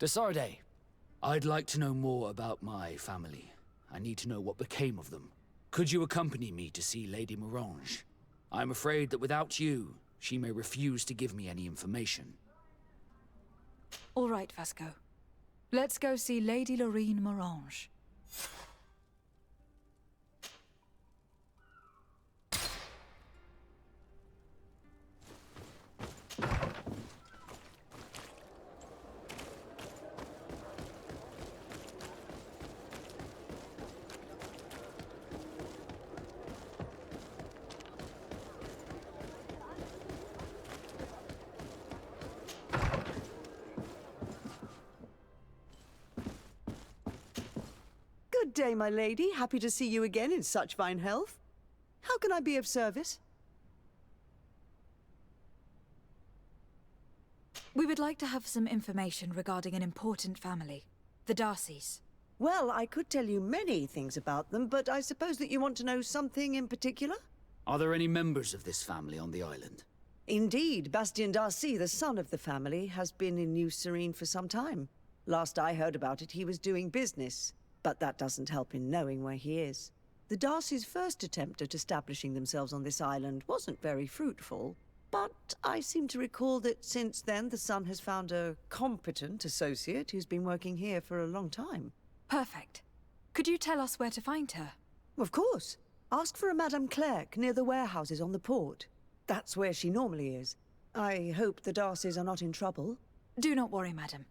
Desarde, I'd like to know more about my family. I need to know what became of them. Could you accompany me to see Lady Morange? I'm afraid that without you, she may refuse to give me any information. All right, Vasco. Let's go see Lady Lorraine Morange. Good day, my lady. Happy to see you again in such fine health. How can I be of service? We would like to have some information regarding an important family, the Darcys. Well, I could tell you many things about them, but I suppose that you want to know something in particular? Are there any members of this family on the island? Indeed, Bastien Darcy, the son of the family, has been in New Serene for some time. Last I heard about it, he was doing business. But that doesn't help in knowing where he is. The Darcys' first attempt at establishing themselves on this island wasn't very fruitful. But I seem to recall that since then the son has found a competent associate who's been working here for a long time. Perfect. Could you tell us where to find her? Of course. Ask for a Madame Clerc near the warehouses on the port. That's where she normally is. I hope the Darcys are not in trouble. Do not worry, madam.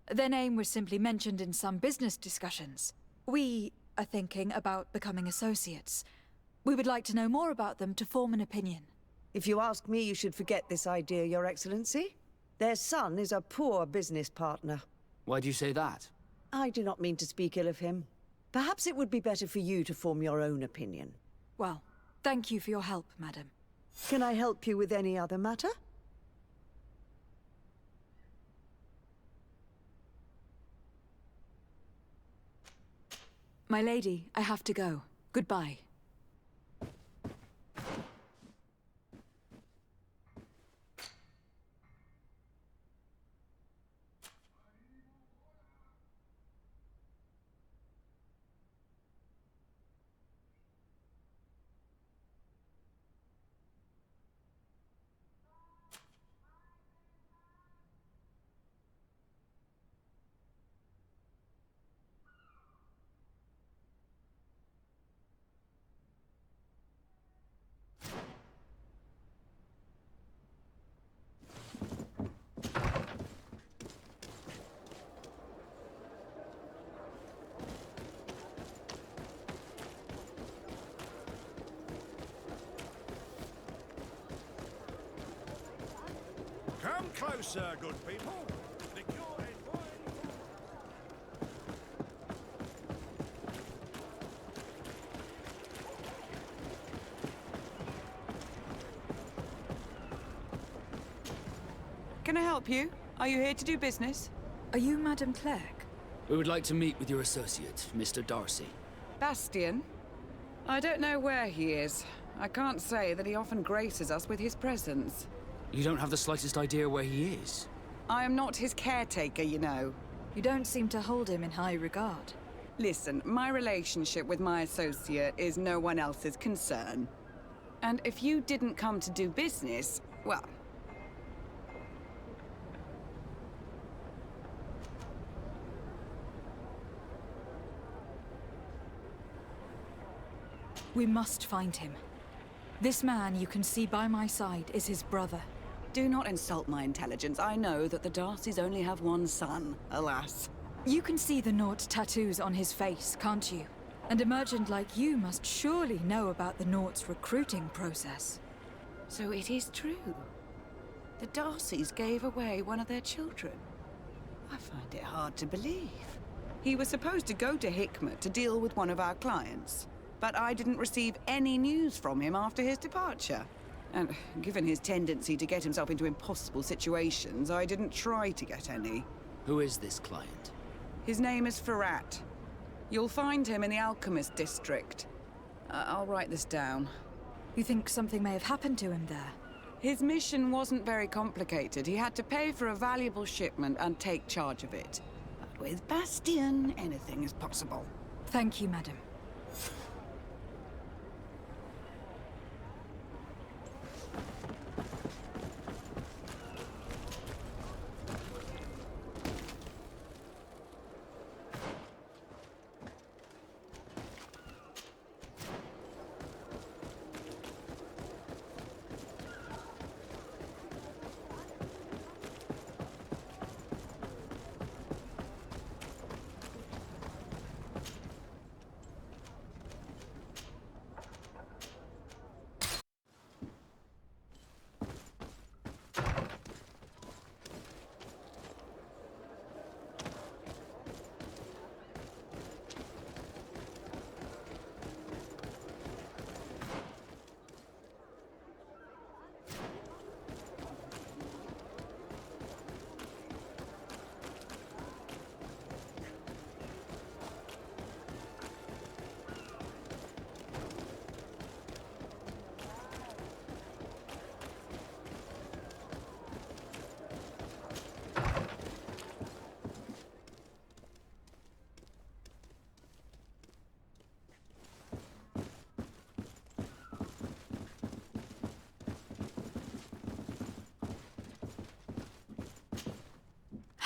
Their name was simply mentioned in some business discussions. We are thinking about becoming associates. We would like to know more about them to form an opinion. If you ask me, you should forget this idea, Your Excellency. Their son is a poor business partner. Why do you say that? I do not mean to speak ill of him. Perhaps it would be better for you to form your own opinion. Well, thank you for your help, madam. Can I help you with any other matter? My lady, I have to go. Goodbye. Come closer, good people. The cure is boiling. Can I help you? Are you here to do business? Are you Madame Clerc? We would like to meet with your associate, Mr. Darcy. Bastien? I don't know where he is. I can't say that he often graces us with his presence. You don't have the slightest idea where he is? I am not his caretaker, you know. You don't seem to hold him in high regard. Listen, my relationship with my associate is no one else's concern. And if you didn't come to do business, well... We must find him. This man you can see by my side is his brother. Do not insult my intelligence. I know that the Darcys only have one son, alas. You can see the Naut tattoos on his face, can't you? And a merchant like you must surely know about the Naut's recruiting process. So it is true. The Darcys gave away one of their children. I find it hard to believe. He was supposed to go to Hikmet to deal with one of our clients, but I didn't receive any news from him after his departure. And given his tendency to get himself into impossible situations, I didn't try to get any. Who is this client? His name is Ferrat. You'll find him in the Alchemist district. I'll write this down. You think something may have happened to him there? His mission wasn't very complicated. He had to pay for a valuable shipment and take charge of it. With Bastian, anything is possible. Thank you, madam.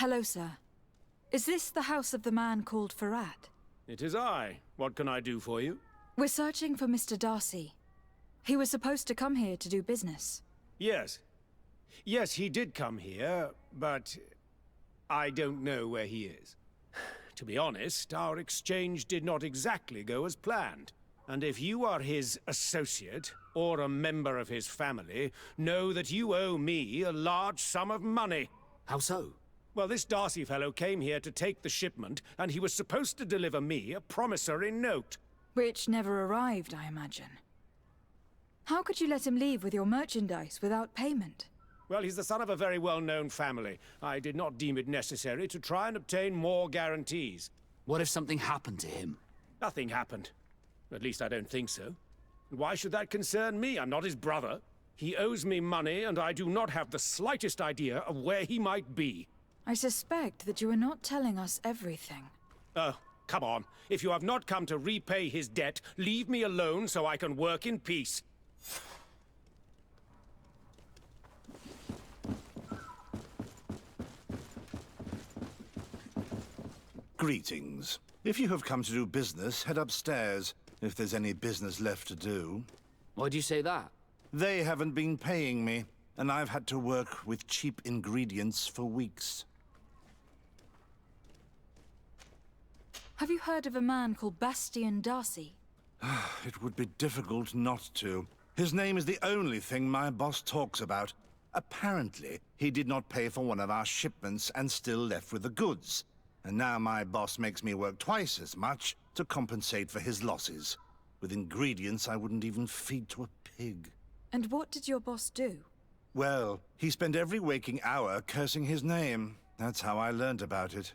Hello, sir. Is this the house of the man called Farad? It is I. What can I do for you? We're searching for Mr. Darcy. He was supposed to come here to do business. Yes. Yes, he did come here, but I don't know where he is. To be honest, our exchange did not exactly go as planned. And if you are his associate, or a member of his family, know that you owe me a large sum of money. How so? Well, this Darcy fellow came here to take the shipment, and he was supposed to deliver me a promissory note. Which never arrived, I imagine. How could you let him leave with your merchandise without payment? Well, he's the son of a very well-known family. I did not deem it necessary to try and obtain more guarantees. What if something happened to him? Nothing happened. At least I don't think so. Why should that concern me? I'm not his brother. He owes me money, and I do not have the slightest idea of where he might be. I suspect that you are not telling us everything. Oh, come on. If you have not come to repay his debt, leave me alone so I can work in peace. Greetings. If you have come to do business, head upstairs, if there's any business left to do. Why do you say that? They haven't been paying me, and I've had to work with cheap ingredients for weeks. Have you heard of a man called Bastian Darcy? It would be difficult not to. His name is the only thing my boss talks about. Apparently, he did not pay for one of our shipments and still left with the goods. And now my boss makes me work twice as much to compensate for his losses. With ingredients I wouldn't even feed to a pig. And what did your boss do? Well, he spent every waking hour cursing his name. That's how I learned about it.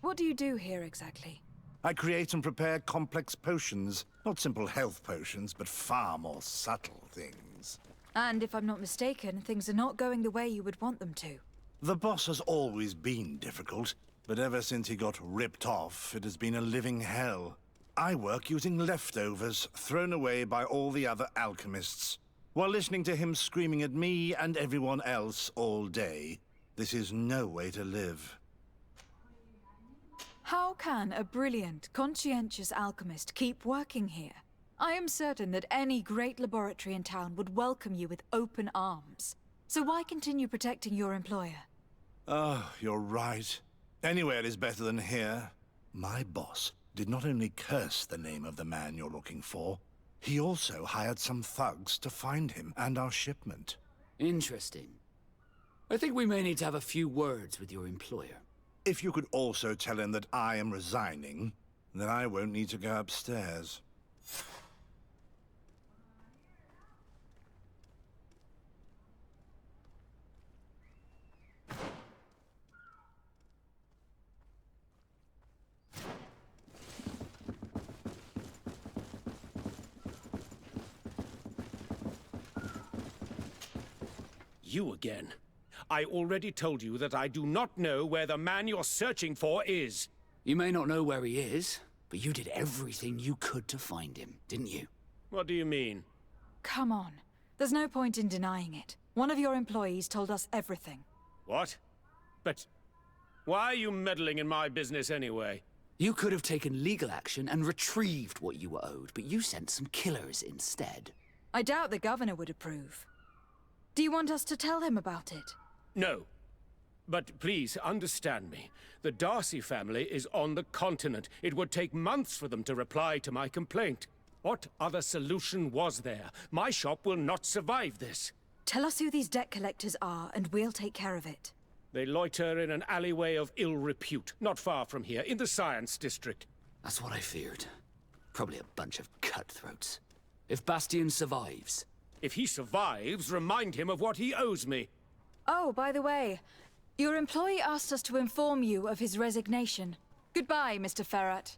What do you do here exactly? I create and prepare complex potions. Not simple health potions, but far more subtle things. And if I'm not mistaken, things are not going the way you would want them to. The boss has always been difficult, but ever since he got ripped off, it has been a living hell. I work using leftovers thrown away by all the other alchemists, while listening to him screaming at me and everyone else all day. This is no way to live. How can a brilliant, conscientious alchemist keep working here? I am certain that any great laboratory in town would welcome you with open arms. So why continue protecting your employer? Oh, you're right. Anywhere is better than here. My boss did not only curse the name of the man you're looking for, he also hired some thugs to find him and our shipment. Interesting. I think we may need to have a few words with your employer. If you could also tell him that I am resigning, then I won't need to go upstairs. You again. I already told you that I do not know where the man you're searching for is. You may not know where he is, but you did everything you could to find him, didn't you? What do you mean? Come on. There's no point in denying it. One of your employees told us everything. What? But why are you meddling in my business anyway? You could have taken legal action and retrieved what you were owed, but you sent some killers instead. I doubt the governor would approve. Do you want us to tell him about it? No. But please, understand me. The Darcy family is on the continent. It would take months for them to reply to my complaint. What other solution was there? My shop will not survive this. Tell us who these debt collectors are, and we'll take care of it. They loiter in an alleyway of ill repute, not far from here, in the Science District. That's what I feared. Probably a bunch of cutthroats. If Bastion survives... If he survives, remind him of what he owes me. Oh, by the way, your employee asked us to inform you of his resignation. Goodbye, Mr. Ferrat.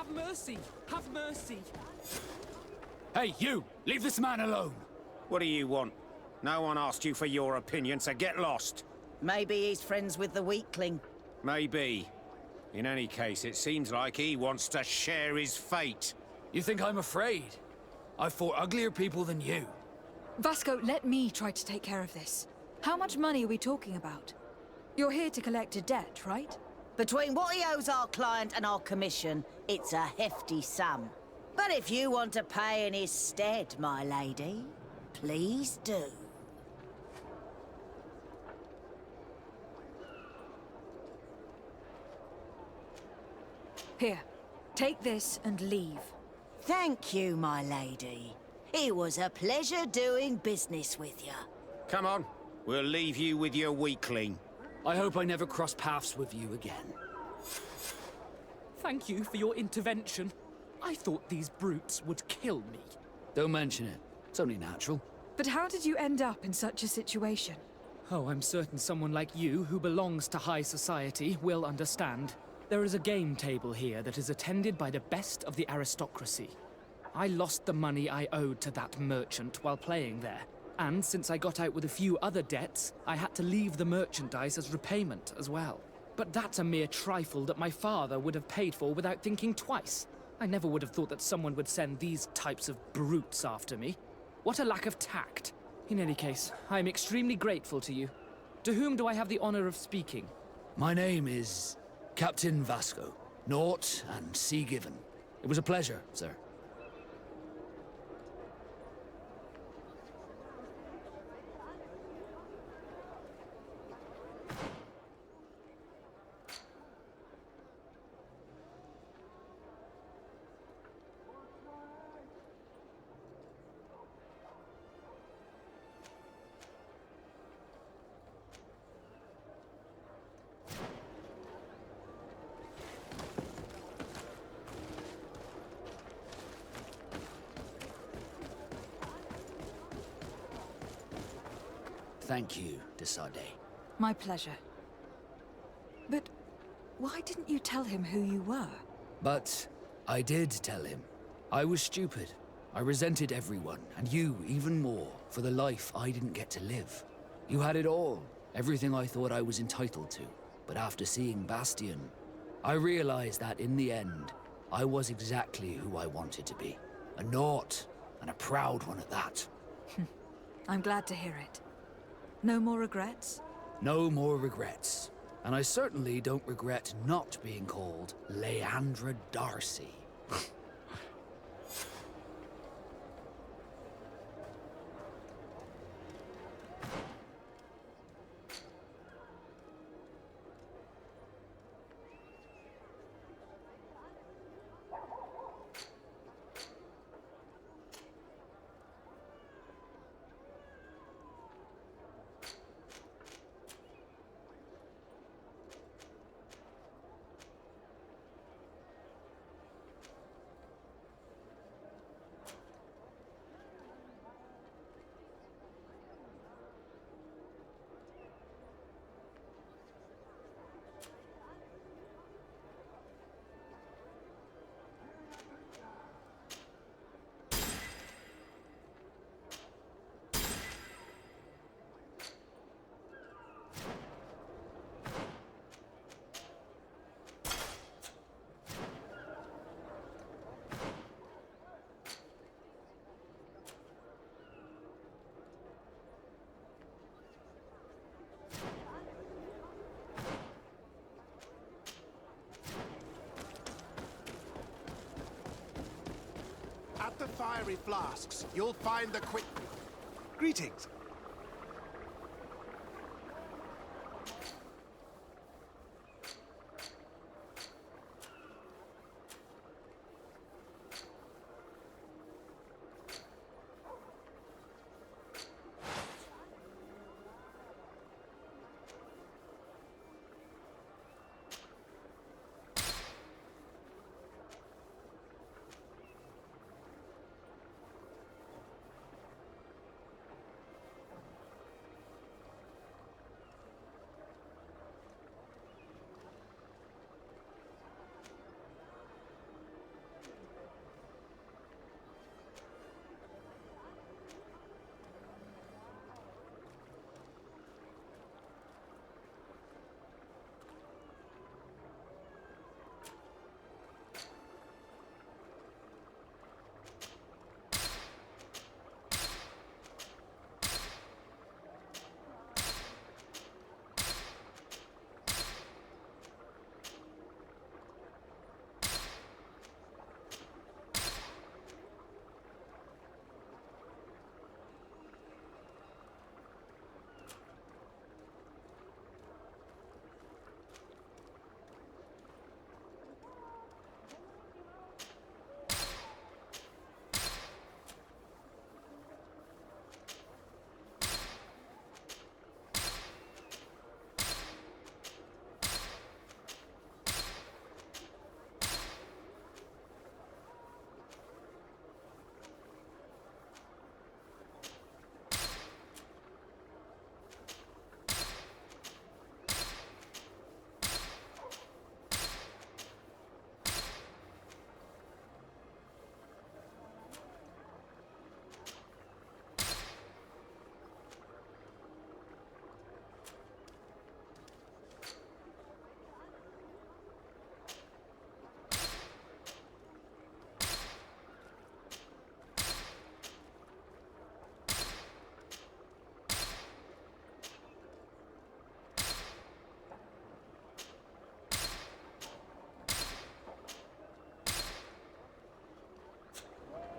Have mercy! Have mercy! Hey, you! Leave this man alone! What do you want? No one asked you for your opinion, so get lost. Maybe he's friends with the weakling. Maybe. In any case, it seems like he wants to share his fate. You think I'm afraid? I've fought uglier people than you. Vasco, let me try to take care of this. How much money are we talking about? You're here to collect a debt, right? Between what he owes our client and our commission, it's a hefty sum. But if you want to pay in his stead, my lady, please do. Here, take this and leave. Thank you, my lady. It was a pleasure doing business with you. Come on, we'll leave you with your weakling. I hope I never cross paths with you again. Thank you for your intervention. I thought these brutes would kill me. Don't mention it. It's only natural. But how did you end up in such a situation? Oh, I'm certain someone like you, who belongs to high society, will understand. There is a game table here that is attended by the best of the aristocracy. I lost the money I owed to that merchant while playing there. And since I got out with a few other debts, I had to leave the merchandise as repayment as well. But that's a mere trifle that my father would have paid for without thinking twice. I never would have thought that someone would send these types of brutes after me. What a lack of tact. In any case, I am extremely grateful to you. To whom do I have the honor of speaking? My name is Captain Vasco. Naught and sea given. It was a pleasure, sir. Thank you, Desade. My pleasure. But why didn't you tell him who you were? But I did tell him. I was stupid. I resented everyone, and you even more, for the life I didn't get to live. You had it all, everything I thought I was entitled to. But after seeing Bastion, I realized that in the end, I was exactly who I wanted to be. A naught, and a proud one at that. I'm glad to hear it. No more regrets? No more regrets. And I certainly don't regret not being called Leandra Darcy. fiery flasks. You'll find the quick... Greetings.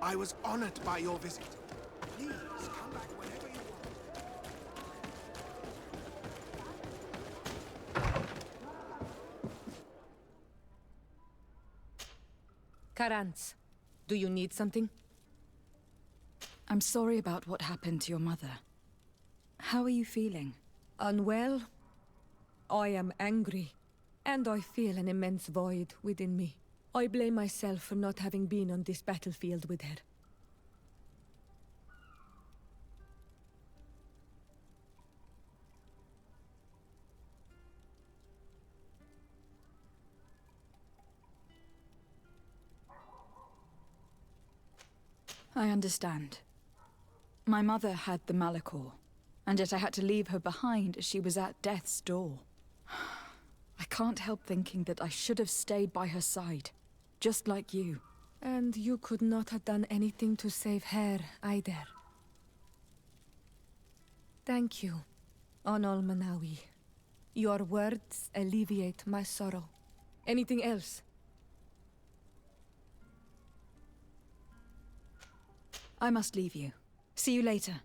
I was honored by your visit. Please, come back whenever you want. Karantz, do you need something? I'm sorry about what happened to your mother. How are you feeling? Unwell? I am angry, and I feel an immense void within me. I blame myself for not having been on this battlefield with her. I understand. My mother had the Malachor, and yet I had to leave her behind as she was at death's door. I can't help thinking that I should have stayed by her side, just like you. And you could not have done anything to save her, either. Thank you, Onol Manawi. Your words alleviate my sorrow. Anything else? I must leave you. See you later.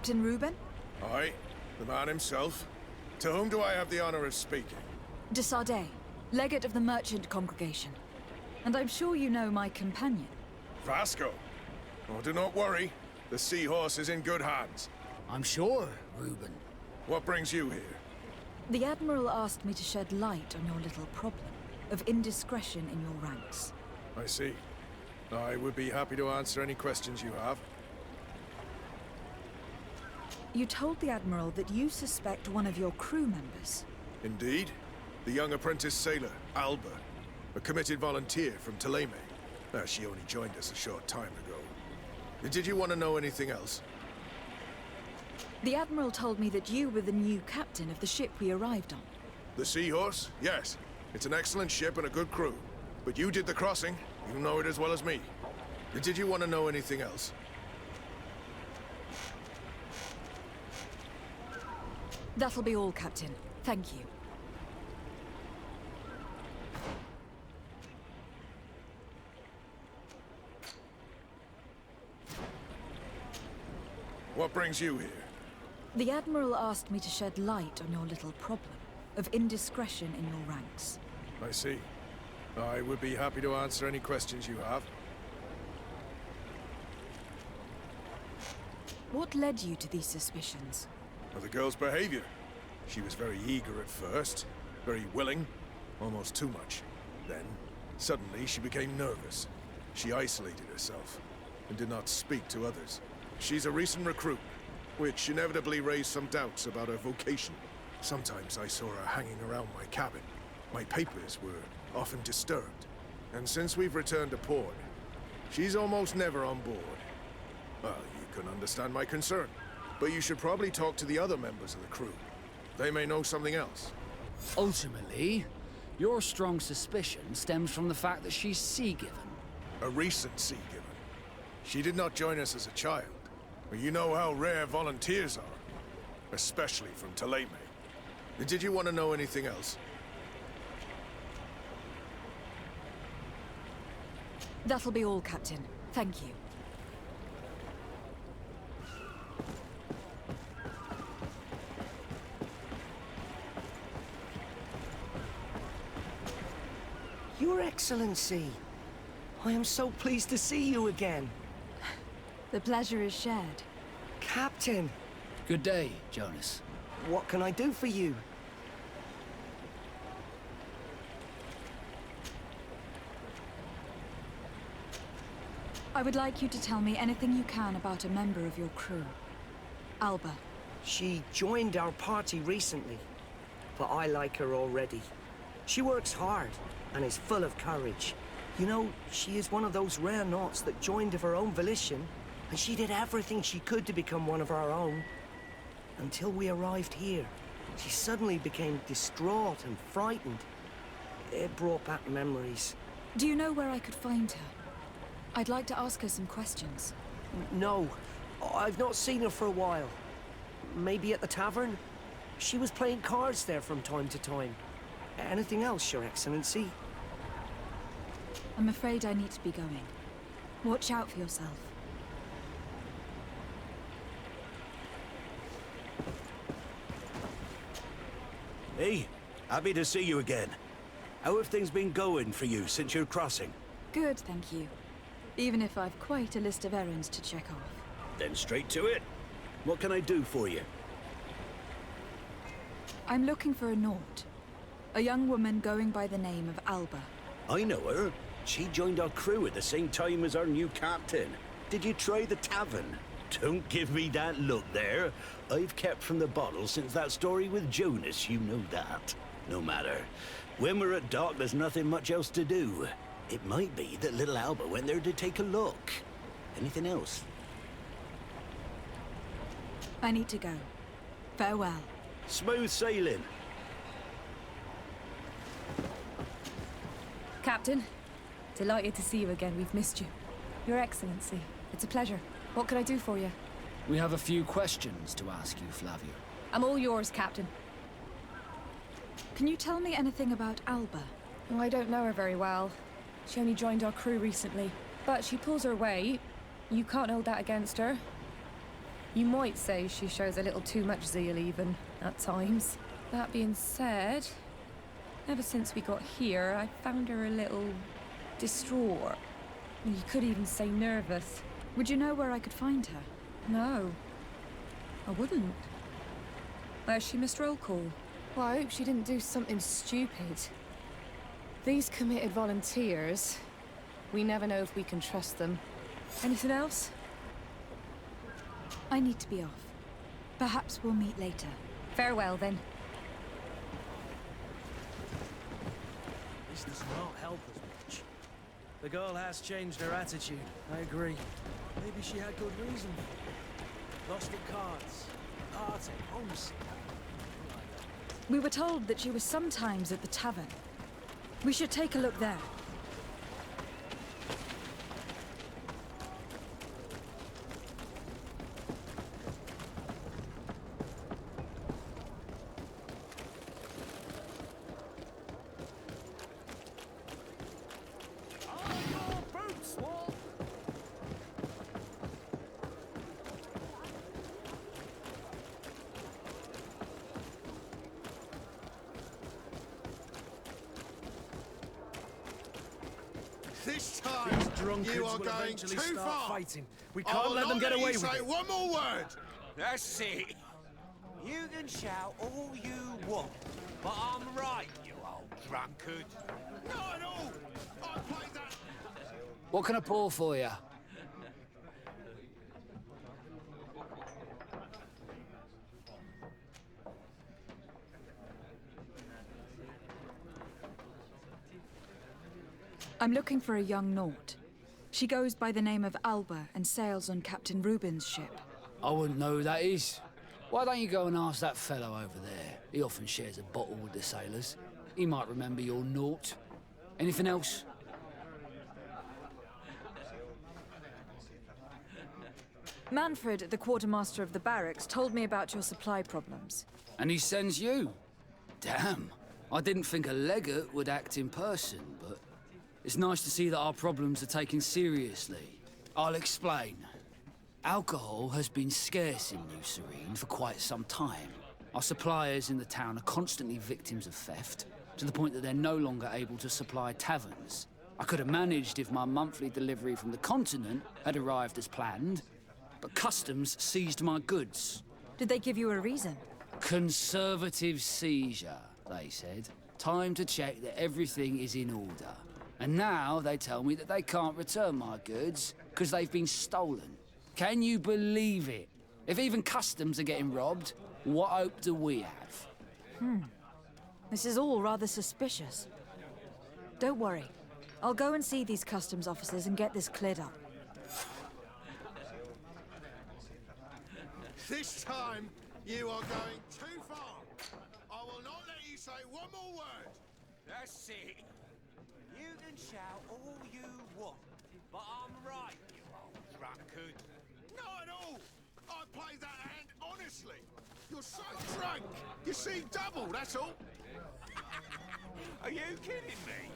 Captain Reuben? Aye, the man himself. To whom do I have the honor of speaking? De Sardet, legate of the merchant congregation. And I'm sure you know my companion. Vasco. Oh, do not worry. The seahorse is in good hands. I'm sure, Reuben. What brings you here? The Admiral asked me to shed light on your little problem of indiscretion in your ranks. I see. I would be happy to answer any questions you have. You told the Admiral that you suspect one of your crew members. Indeed. The young apprentice sailor, Alba. A committed volunteer from Ptolemy. She only joined us a short time ago. Did you want to know anything else? The Admiral told me that you were the new captain of the ship we arrived on. The Seahorse? Yes. It's an excellent ship and a good crew. But you did the crossing. You know it as well as me. Did you want to know anything else? That'll be all, Captain. Thank you. What brings you here? The Admiral asked me to shed light on your little problem of indiscretion in your ranks. I see. I would be happy to answer any questions you have. What led you to these suspicions? Well, the girl's behavior. She was very eager at first, very willing, almost too much. Then, suddenly, she became nervous. She isolated herself and did not speak to others. She's a recent recruit, which inevitably raised some doubts about her vocation. Sometimes I saw her hanging around my cabin. My papers were often disturbed. And since we've returned to port, she's almost never on board. Well, you can understand my concern, but you should probably talk to the other members of the crew. They may know something else. Ultimately, your strong suspicion stems from the fact that she's sea-given. A recent sea-given. She did not join us as a child. But you know how rare volunteers are, especially from Ptolemy. Did you want to know anything else? That'll be all, Captain. Thank you. Your Excellency, I am so pleased to see you again. The pleasure is shared. Captain, Good day, Jonas. what can I do for you? I would like you to tell me anything you can about a member of your crew. Alba. She joined our party recently, but I like her already. She works hard and is full of courage. You know, she is one of those rare knots that joined of her own volition, and she did everything she could to become one of our own. Until we arrived here, she suddenly became distraught and frightened. It brought back memories. Do you know where I could find her? I'd like to ask her some questions. No, I've not seen her for a while. Maybe at the tavern? She was playing cards there from time to time. Anything else, Your Excellency? I'm afraid I need to be going. Watch out for yourself. Hey, happy to see you again. How have things been going for you since your crossing? Good, thank you. Even if I've quite a list of errands to check off. Then straight to it. What can I do for you? I'm looking for a Naut. A young woman going by the name of Alba. I know her. She joined our crew at the same time as our new captain. Did you try the tavern? Don't give me that look there. I've kept from the bottle since that story with Jonas, you know that. No matter. When we're at dock, there's nothing much else to do. It might be that little Alba went there to take a look. Anything else? I need to go. Farewell. Smooth sailing. Captain, delighted to see you again. We've missed you. Your Excellency, it's a pleasure. What can I do for you? We have a few questions to ask you, Flavio. I'm all yours, Captain. Can you tell me anything about Alba? Oh, I don't know her very well. She only joined our crew recently. But she pulls her weight. You can't hold that against her. You might say she shows a little too much zeal even, at times. That being said, ever since we got here, I found her a little distraught. You could even say nervous. Would you know where I could find her? No, I wouldn't. Where's she missed roll call? Well, I hope she didn't do something stupid. These committed volunteers, we never know if we can trust them. Anything else? I need to be off. Perhaps we'll meet later. Farewell, then. This does not help us much. The girl has changed her attitude, I agree. Maybe she had good reason. Lost at cards, party, homesick. We were told that she was sometimes at the tavern. We should take a look there. This time, These drunkards you are will going eventually too start far. fighting. We I can't will let them not get let away you with say it. one more word. That's it. You can shout all you want, but I'm right, you old drunkard. Not at all. I played that. What can I pour for you? I'm looking for a young Naut. She goes by the name of Alba and sails on Captain Reuben's ship. I wouldn't know who that is. Why don't you go and ask that fellow over there? He often shares a bottle with the sailors. He might remember your Naut. Anything else? Manfred, the quartermaster of the barracks, told me about your supply problems. And he sends you? Damn. I didn't think a legate would act in person, but it's nice to see that our problems are taken seriously. I'll explain. Alcohol has been scarce in New Serene for quite some time. Our suppliers in the town are constantly victims of theft, to the point that they're no longer able to supply taverns. I could have managed if my monthly delivery from the continent had arrived as planned, but customs seized my goods. Did they give you a reason? Conservative seizure, they said. Time to check that everything is in order. And now they tell me that they can't return my goods because they've been stolen. Can you believe it? If even customs are getting robbed, what hope do we have? This is all rather suspicious. Don't worry. I'll go and see these customs officers and get this cleared up. This time, you are going too far. I will not let you say one more word. That's it. You can shout all you want, but I'm right, you old drunkard. Not at all. I played that hand honestly. You're so drunk. You see double, that's all. Are you kidding me?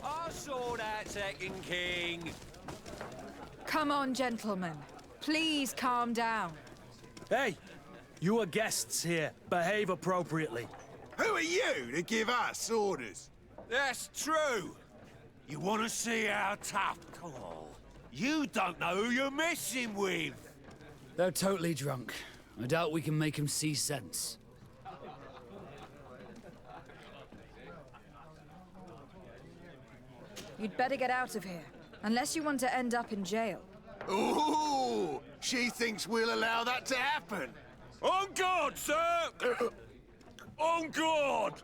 I saw that second king. Come on, gentlemen. Please calm down. Hey, you are guests here. Behave appropriately. Who are you to give us orders? That's true. You want to see how tough? Oh, you don't know who you're messing with. They're totally drunk. I doubt we can make them see sense. You'd better get out of here, unless you want to end up in jail. Ooh, she thinks we'll allow that to happen. On guard, sir! On guard!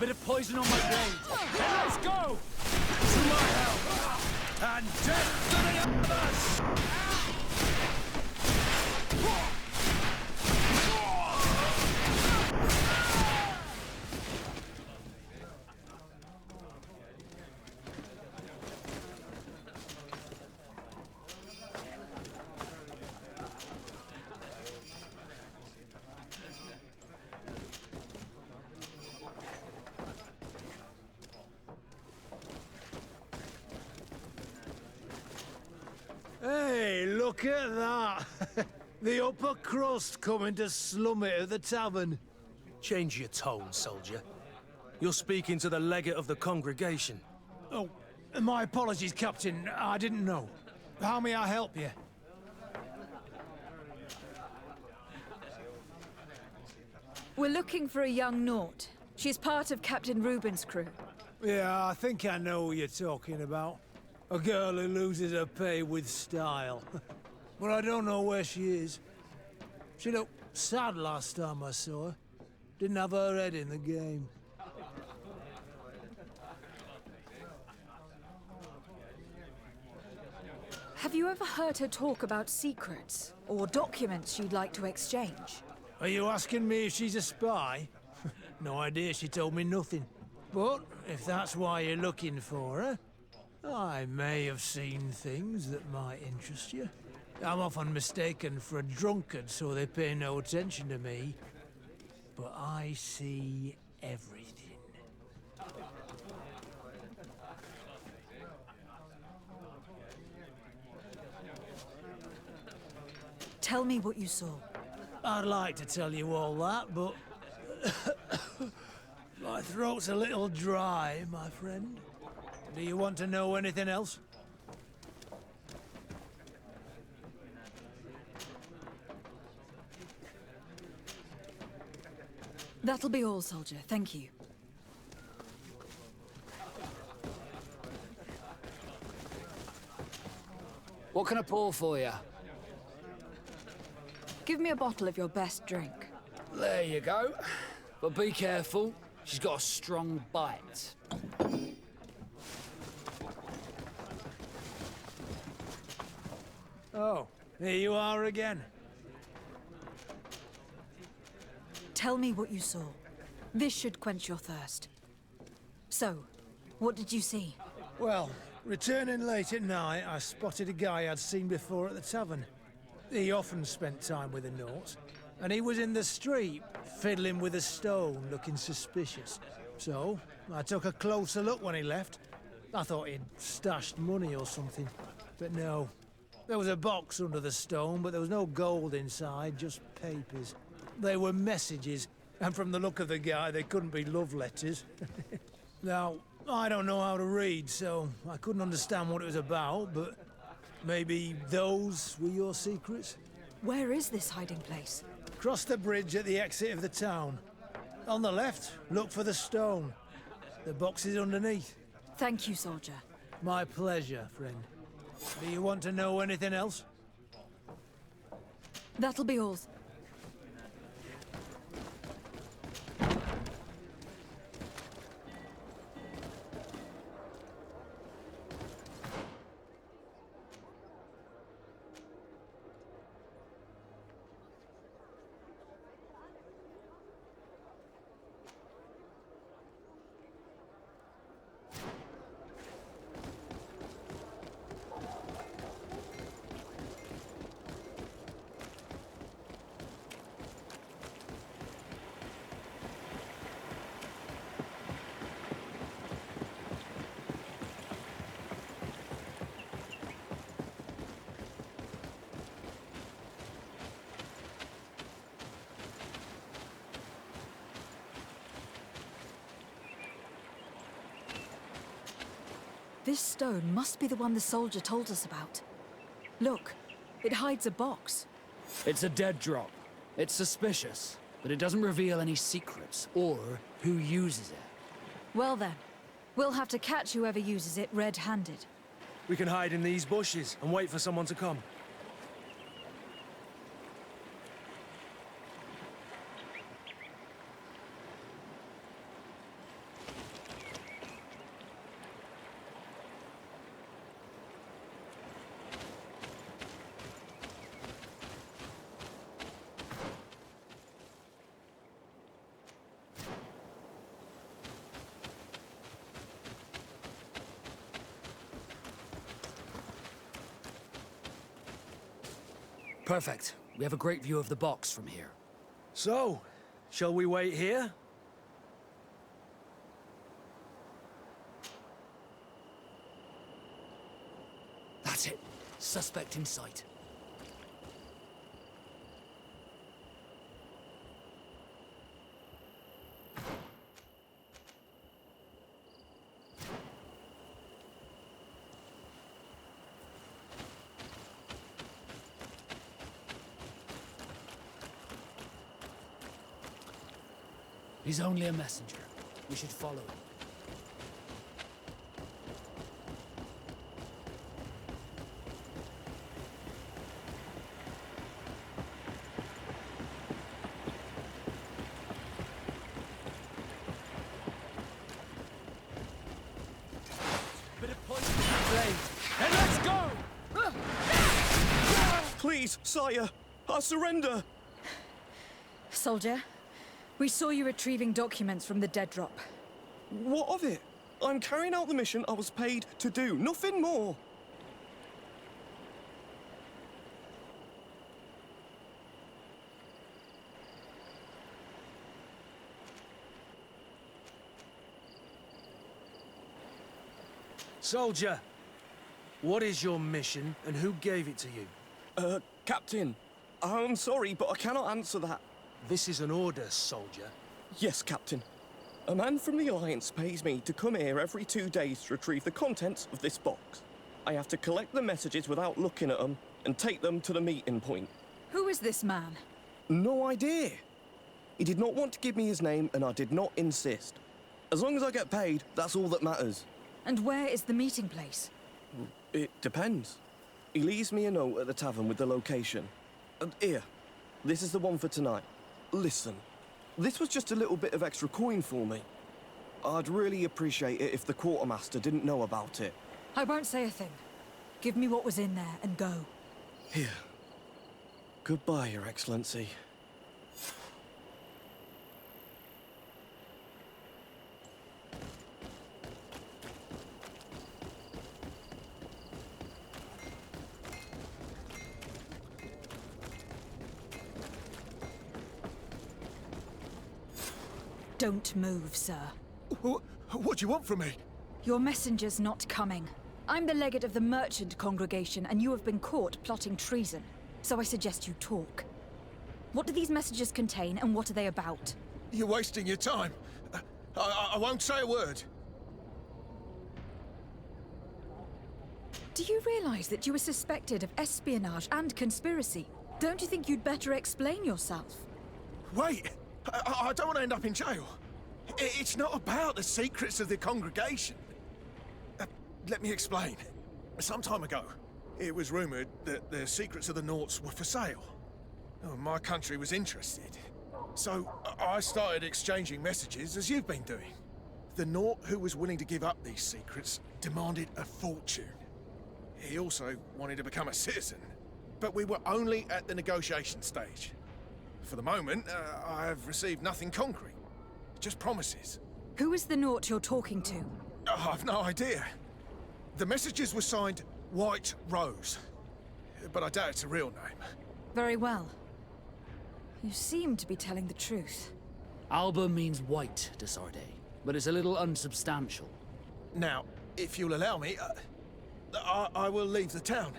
Bit of poison on my blade. Hey, let's go! To my help! And death to the others! Hey, look at that! The upper crust coming to slum it at the tavern. Change your tone, soldier. You're speaking to the legate of the congregation. Oh, my apologies, Captain. I didn't know. How may I help you? We're looking for a young Naut. She's part of Captain Reuben's crew. Yeah, I think I know what you're talking about. A girl who loses her pay with style. But I don't know where she is. She looked sad last time I saw her. Didn't have her head in the game. Have you ever heard her talk about secrets or documents she'd like to exchange? Are you asking me if she's a spy? No idea, she told me nothing. But if that's why you're looking for her, I may have seen things that might interest you. I'm often mistaken for a drunkard, so they pay no attention to me. But I see everything. Tell me what you saw. I'd like to tell you all that, but... my throat's a little dry, my friend. Do you want to know anything else? That'll be all, soldier. Thank you. What can I pour for you? Give me a bottle of your best drink. There you go. But be careful. She's got a strong bite. Oh, here you are again. Tell me what you saw. This should quench your thirst. So, what did you see? Well, returning late at night, I spotted a guy I'd seen before at the tavern. He often spent time with the Nauts, and he was in the street, fiddling with a stone, looking suspicious. So, I took a closer look when he left. I thought he'd stashed money or something, but no. There was a box under the stone, but there was no gold inside, just papers. They were messages, and from the look of the guy, they couldn't be love letters. Now, I don't know how to read, so I couldn't understand what it was about, but maybe those were your secrets? Where is this hiding place? Cross the bridge at the exit of the town. On the left, look for the stone. The box is underneath. Thank you, soldier. My pleasure, friend. Do you want to know anything else? That'll be all. This stone must be the one the soldier told us about. Look, it hides a box. It's a dead drop. It's suspicious, but it doesn't reveal any secrets or who uses it. Well then, we'll have to catch whoever uses it red-handed. We can hide in these bushes and wait for someone to come. Perfect. We have a great view of the box from here. So, shall we wait here? That's it. Suspect in sight. He's only a messenger. We should follow him. Bit of poison in the blade. And let's go! Please, sire, I surrender. Soldier, we saw you retrieving documents from the dead drop. What of it? I'm carrying out the mission I was paid to do, nothing more. Soldier, what is your mission and who gave it to you? Captain, I'm sorry, but I cannot answer that. This is an order, soldier. Yes, Captain. A man from the Alliance pays me to come here every 2 days to retrieve the contents of this box. I have to collect the messages without looking at them and take them to the meeting point. Who is this man? No idea. He did not want to give me his name, and I did not insist. As long as I get paid, that's all that matters. And where is the meeting place? It depends. He leaves me a note at the tavern with the location. And here, this is the one for tonight. Listen, this was just a little bit of extra coin for me. I'd really appreciate it if the quartermaster didn't know about it. I won't say a thing. Give me what was in there and go. Here. Goodbye, Your Excellency. Don't move, sir. What do you want from me? Your messenger's not coming. I'm the legate of the merchant congregation, and you have been caught plotting treason. So I suggest you talk. What do these messages contain, and what are they about? You're wasting your time. I won't say a word. Do you realize that you were suspected of espionage and conspiracy? Don't you think you'd better explain yourself? Wait! I don't want to end up in jail. It's not about the secrets of the congregation. Let me explain. Some time ago, it was rumored that the secrets of the Naughts were for sale. My country was interested. So I started exchanging messages as you've been doing. The Naught who was willing to give up these secrets demanded a fortune. He also wanted to become a citizen. But we were only at the negotiation stage. For the moment, I have received nothing concrete. Just promises. Who is the Naught you're talking to? I've no idea. The messages were signed White Rose. But I doubt it's a real name. Very well. You seem to be telling the truth. Alba means white to Sarde, but it's a little unsubstantial. Now, if you'll allow me, I will leave the town.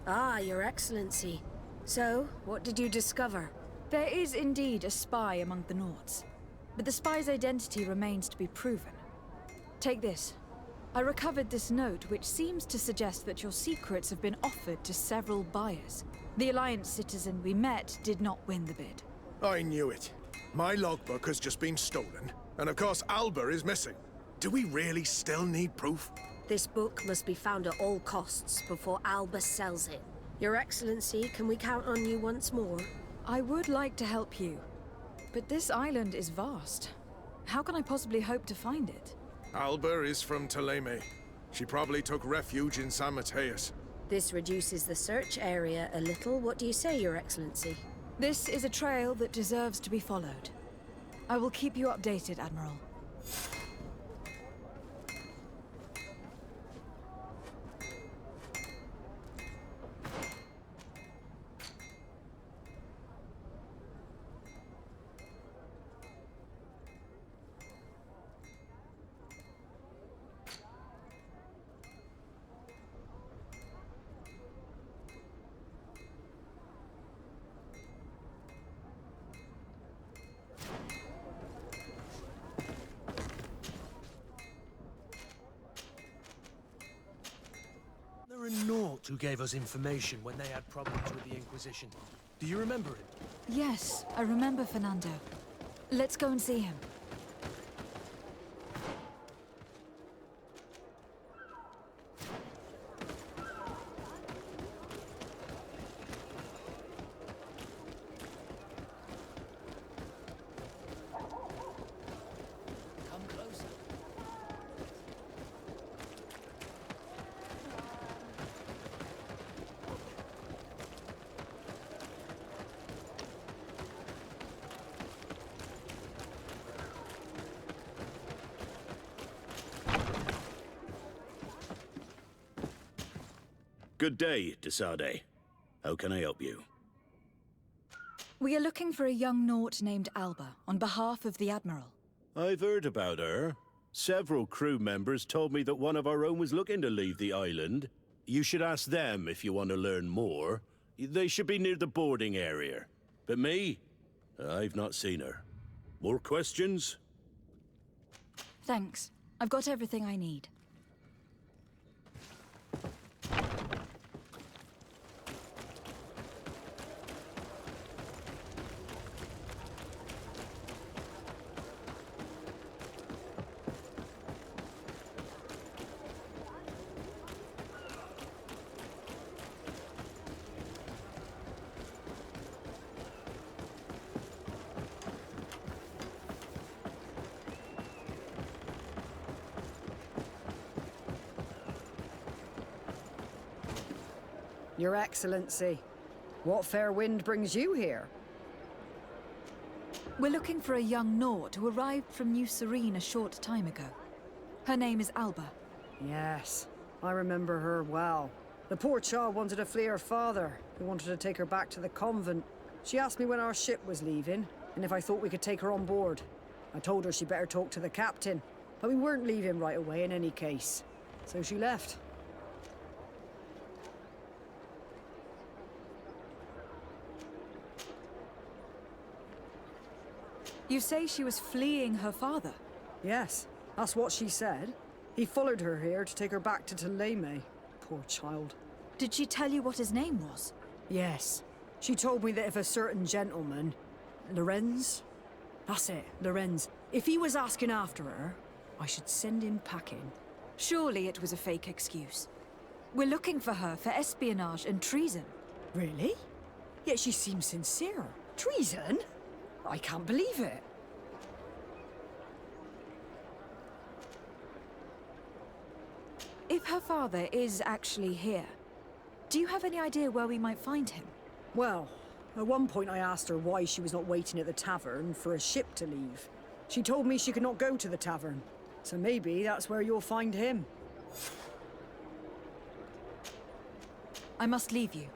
Ah, Your Excellency. So, what did you discover? There is indeed a spy among the Naughts, but the spy's identity remains to be proven. Take this. I recovered this note which seems to suggest that your secrets have been offered to several buyers. The Alliance citizen we met did not win the bid. I knew it. My logbook has just been stolen, and of course Alba is missing. Do we really still need proof? This book must be found at all costs before Alba sells it. Your Excellency, can we count on you once more? I would like to help you, but this island is vast. How can I possibly hope to find it? Alba is from Toleme. She probably took refuge in San Mateus. This reduces the search area a little. What do you say, Your Excellency? This is a trail that deserves to be followed. I will keep you updated, Admiral. There were Naught who gave us information when they had problems with the Inquisition. Do you remember him? Yes, I remember Fernando. Let's go and see him. Good day, Desade. How can I help you? We are looking for a young Naught named Alba, on behalf of the Admiral. I've heard about her. Several crew members told me that one of our own was looking to leave the island. You should ask them if you want to learn more. They should be near the boarding area. But me? I've not seen her. More questions? Thanks. I've got everything I need. Your Excellency, what fair wind brings you here? We're looking for a young Naught who arrived from New Serene a short time ago. Her name is Alba. Yes, I remember her well. The poor child wanted to flee her father, who wanted to take her back to the convent. She asked me when our ship was leaving, and if I thought we could take her on board. I told her she'd better talk to the captain, but we weren't leaving right away in any case. So she left. You say she was fleeing her father? Yes, that's what she said. He followed her here to take her back to Toleme. Poor child. Did she tell you what his name was? Yes. She told me that if a certain gentleman, Lorenz? That's it, Lorenz. If he was asking after her, I should send him packing. Surely it was a fake excuse. We're looking for her for espionage and treason. Really? Yet she seems sincere. Treason? I can't believe it. If her father is actually here, do you have any idea where we might find him? Well, at one point I asked her why she was not waiting at the tavern for a ship to leave. She told me she could not go to the tavern, so maybe that's where you'll find him. I must leave you.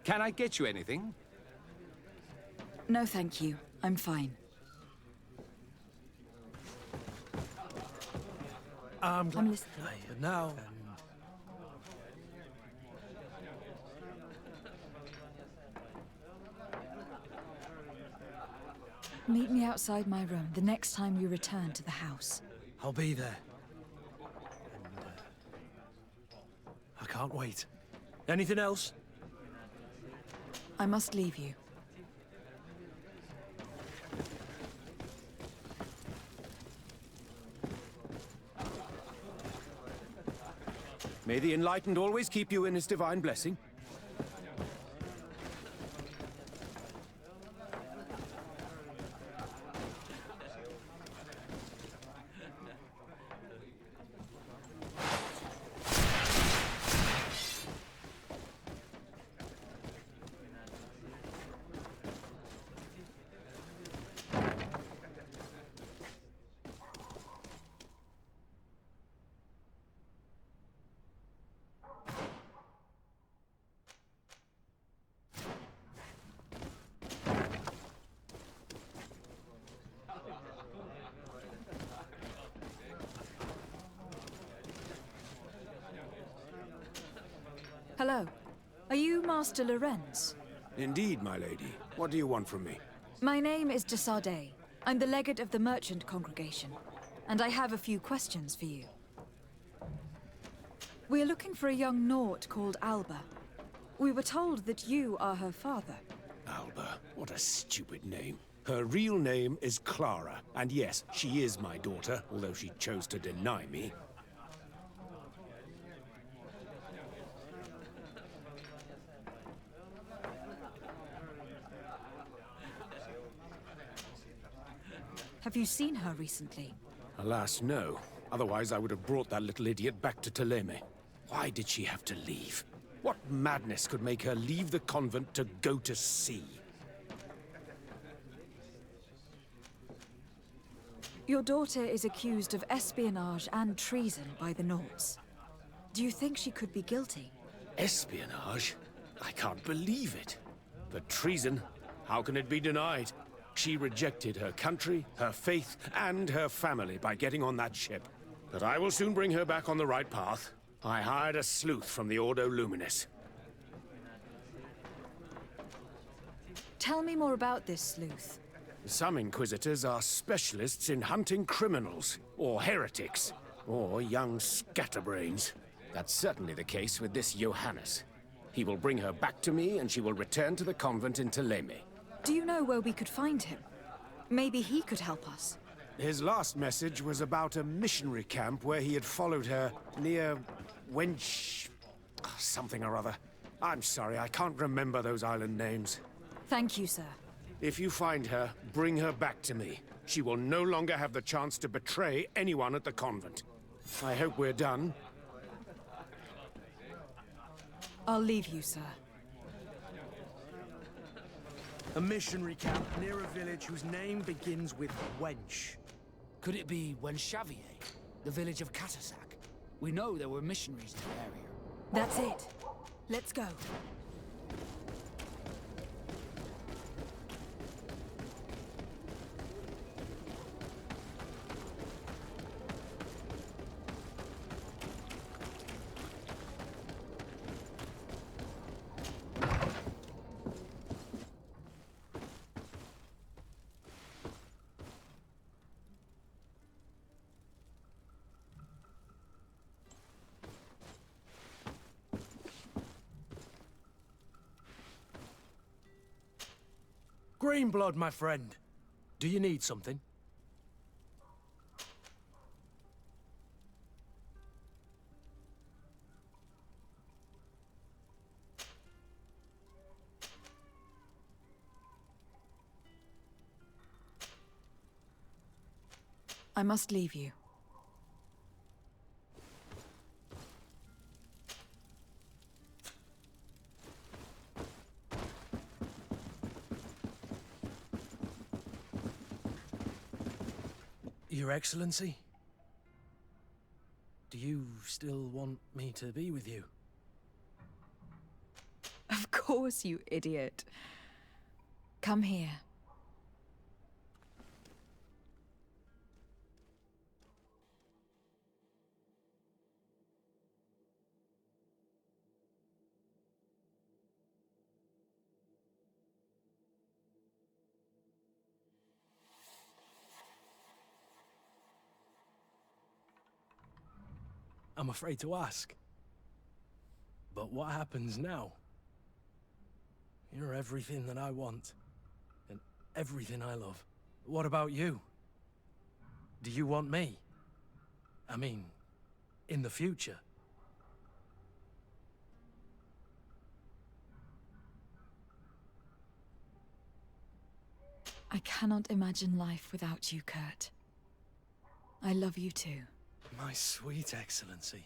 Can I get you anything? No, thank you. I'm fine. I'm listening. But now... Meet me outside my room the next time you return to the house. I'll be there. And, I can't wait. Anything else? I must leave you. May the Enlightened always keep you in his divine blessing. Hello. Are you Master Lorenz? Indeed, my lady. What do you want from me? My name is de Sardet. I'm the legate of the merchant congregation, and I have a few questions for you. We're looking for a young Naut called Alba. We were told that you are her father. Alba, what a stupid name. Her real name is Clara, and yes, she is my daughter, although she chose to deny me. Have you seen her recently? Alas, no. Otherwise, I would have brought that little idiot back to Teleme. Why did she have to leave? What madness could make her leave the convent to go to sea? Your daughter is accused of espionage and treason by the Nauts. Do you think she could be guilty? Espionage? I can't believe it. But treason? How can it be denied? She rejected her country, her faith, and her family by getting on that ship. But I will soon bring her back on the right path. I hired a sleuth from the Ordo Luminis. Tell me more about this sleuth. Some Inquisitors are specialists in hunting criminals, or heretics, or young scatterbrains. That's certainly the case with this Johannes. He will bring her back to me, and she will return to the convent in Teleme. Do you know where we could find him? Maybe he could help us. His last message was about a missionary camp where he had followed her near Wench... something or other. I'm sorry, I can't remember those island names. Thank you, sir. If you find her, bring her back to me. She will no longer have the chance to betray anyone at the convent. I hope we're done. I'll leave you, sir. A missionary camp near a village whose name begins with Wench. Could it be Wenshavier, the village of Katasak? We know there were missionaries in the area. That's it. Let's go. Green blood, my friend. Do you need something? I must leave you. Your Excellency? Do you still want me to be with you? Of course, you idiot. Come here. I'm afraid to ask. But what happens now? You're everything that I want. And everything I love. What about you? Do you want me? I mean, in the future. I cannot imagine life without you, Kurt. I love you too. My sweet excellency.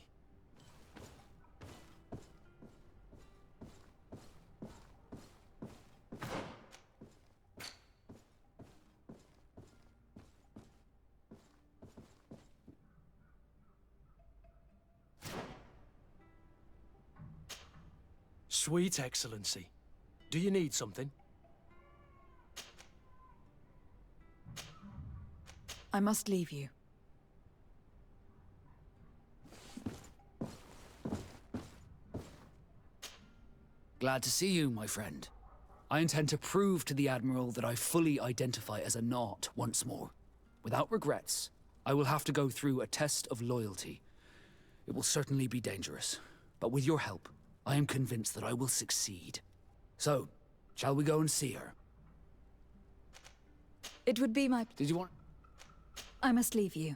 Sweet excellency. Do you need something? I must leave you. Glad to see you, my friend. I intend to prove to the Admiral that I fully identify as a Knot once more. Without regrets, I will have to go through a test of loyalty. It will certainly be dangerous, but with your help, I am convinced that I will succeed. So, shall we go and see her? It would be my... Did you want... I must leave you.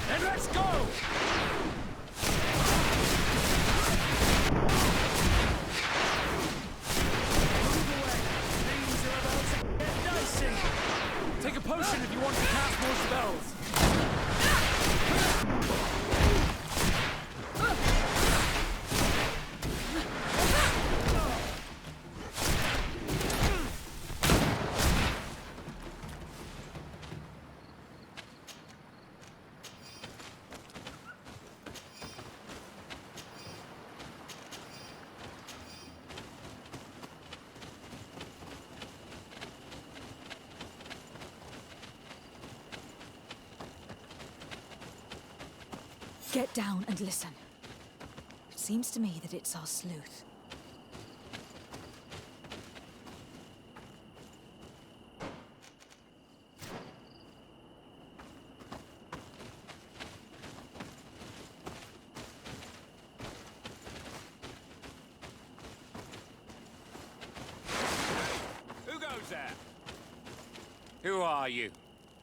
Then let's go! Take a potion if you want to cast more spells. Get down and listen. It seems to me that it's our sleuth. Who are you?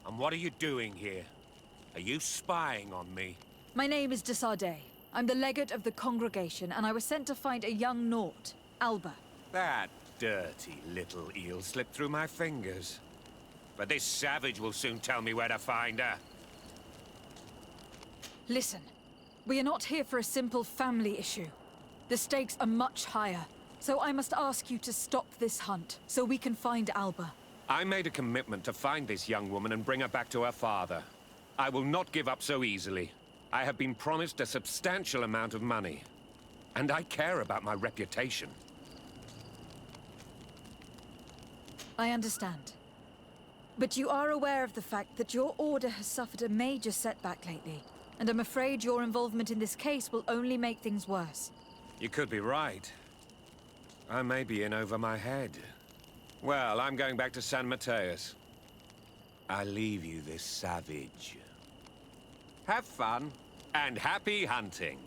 And what are you doing here? Are you spying on me? My name is Desardet. I'm the legate of the congregation, and I was sent to find a young Naut, Alba. That dirty little eel slipped through my fingers. But this savage will soon tell me where to find her. Listen, we are not here for a simple family issue. The stakes are much higher, so I must ask you to stop this hunt, so we can find Alba. I made a commitment to find this young woman and bring her back to her father. I will not give up so easily. I have been promised a substantial amount of money. And I care about my reputation. I understand. But you are aware of the fact that your order has suffered a major setback lately, and I'm afraid your involvement in this case will only make things worse. You could be right. I may be in over my head. Well, I'm going back to San Mateus. I leave you this savage. Have fun, and happy hunting.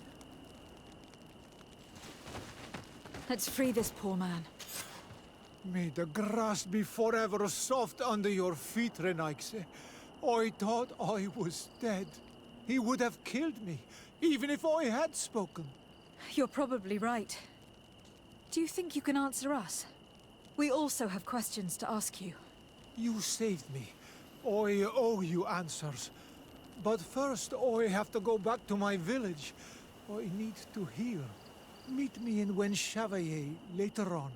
Let's free this poor man. May the grass be forever soft under your feet, Renaix. I thought I was dead. He would have killed me, even if I had spoken. You're probably right. Do you think you can answer us? We also have questions to ask you. You saved me. I owe you answers. But first, I have to go back to my village. I need to heal. Meet me in Wen Chevalier later on.